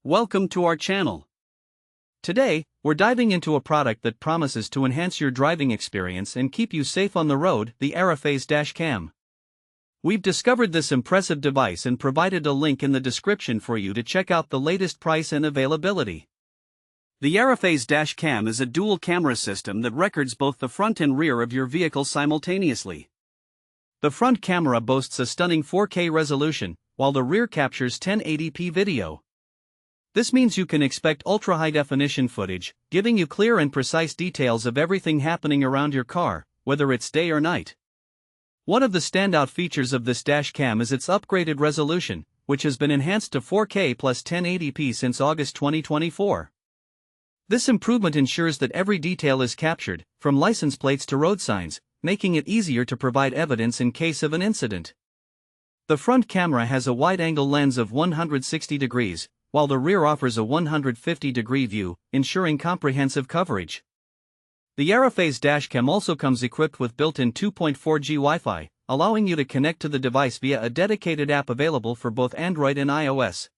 Welcome to our channel. Today, we're diving into a product that promises to enhance your driving experience and keep you safe on the road, the ARIFAYZ Dash Cam. We've discovered this impressive device and provided a link in the description for you to check out the latest price and availability. The ARIFAYZ Dash Cam is a dual camera system that records both the front and rear of your vehicle simultaneously. The front camera boasts a stunning 4K resolution, while the rear captures 1080p video. This means you can expect ultra-high-definition footage, giving you clear and precise details of everything happening around your car, whether it's day or night. One of the standout features of this dash cam is its upgraded resolution, which has been enhanced to 4K plus 1080p since August 2024. This improvement ensures that every detail is captured, from license plates to road signs, making it easier to provide evidence in case of an incident. The front camera has a wide-angle lens of 160 degrees, while the rear offers a 150-degree view, ensuring comprehensive coverage. The ARIFAYZ Dash Cam also comes equipped with built-in 2.4G Wi-Fi, allowing you to connect to the device via a dedicated app available for both Android and iOS.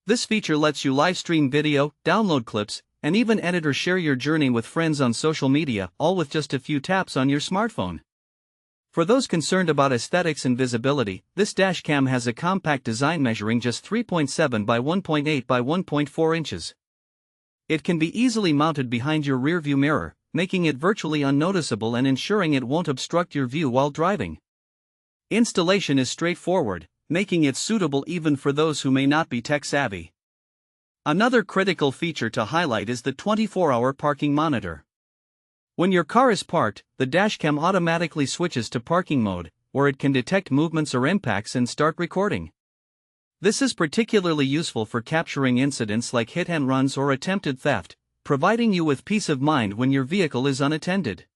This feature lets you live stream video, download clips, and even edit or share your journey with friends on social media, all with just a few taps on your smartphone. For those concerned about aesthetics and visibility, this dash cam has a compact design measuring just 3.7 by 1.8 by 1.4 inches. It can be easily mounted behind your rearview mirror, making it virtually unnoticeable and ensuring it won't obstruct your view while driving. Installation is straightforward, making it suitable even for those who may not be tech-savvy. Another critical feature to highlight is the 24-hour parking monitor. When your car is parked, the dashcam automatically switches to parking mode, where it can detect movements or impacts and start recording. This is particularly useful for capturing incidents like hit-and-runs or attempted theft, providing you with peace of mind when your vehicle is unattended.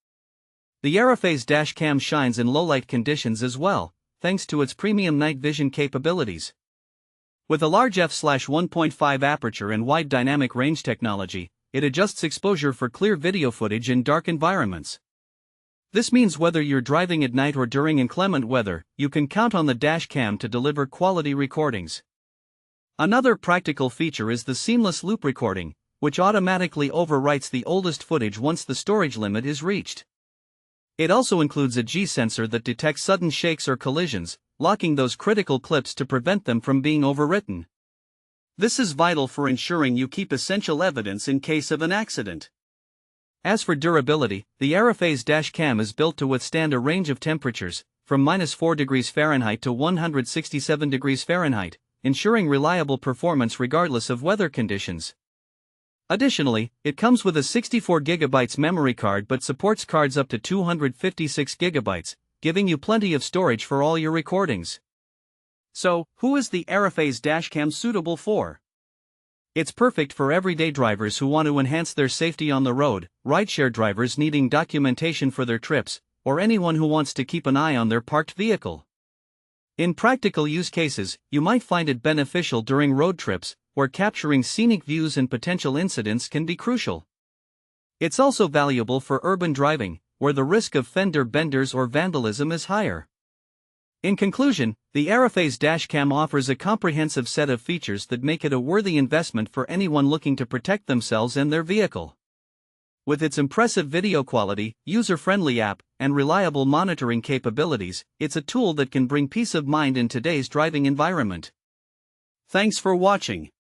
The ARIFAYZ Dash Cam shines in low-light conditions as well, thanks to its premium night vision capabilities. With a large f/1.5 aperture and wide dynamic range technology, it adjusts exposure for clear video footage in dark environments. This means whether you're driving at night or during inclement weather, you can count on the dash cam to deliver quality recordings. Another practical feature is the seamless loop recording, which automatically overwrites the oldest footage once the storage limit is reached. It also includes a G-sensor that detects sudden shakes or collisions, locking those critical clips to prevent them from being overwritten. This is vital for ensuring you keep essential evidence in case of an accident. As for durability, the ARIFAYZ Dash Cam is built to withstand a range of temperatures, from -4 degrees Fahrenheit to 167 degrees Fahrenheit, ensuring reliable performance regardless of weather conditions. Additionally, it comes with a 64GB memory card but supports cards up to 256GB, giving you plenty of storage for all your recordings. So, who is the ARIFAYZ Dash Cam suitable for? It's perfect for everyday drivers who want to enhance their safety on the road, rideshare drivers needing documentation for their trips, or anyone who wants to keep an eye on their parked vehicle. In practical use cases, you might find it beneficial during road trips, where capturing scenic views and potential incidents can be crucial. It's also valuable for urban driving, where the risk of fender benders or vandalism is higher. In conclusion, the ARIFAYZ Dash Cam offers a comprehensive set of features that make it a worthy investment for anyone looking to protect themselves and their vehicle. With its impressive video quality, user-friendly app, and reliable monitoring capabilities, it's a tool that can bring peace of mind in today's driving environment. Thanks for watching.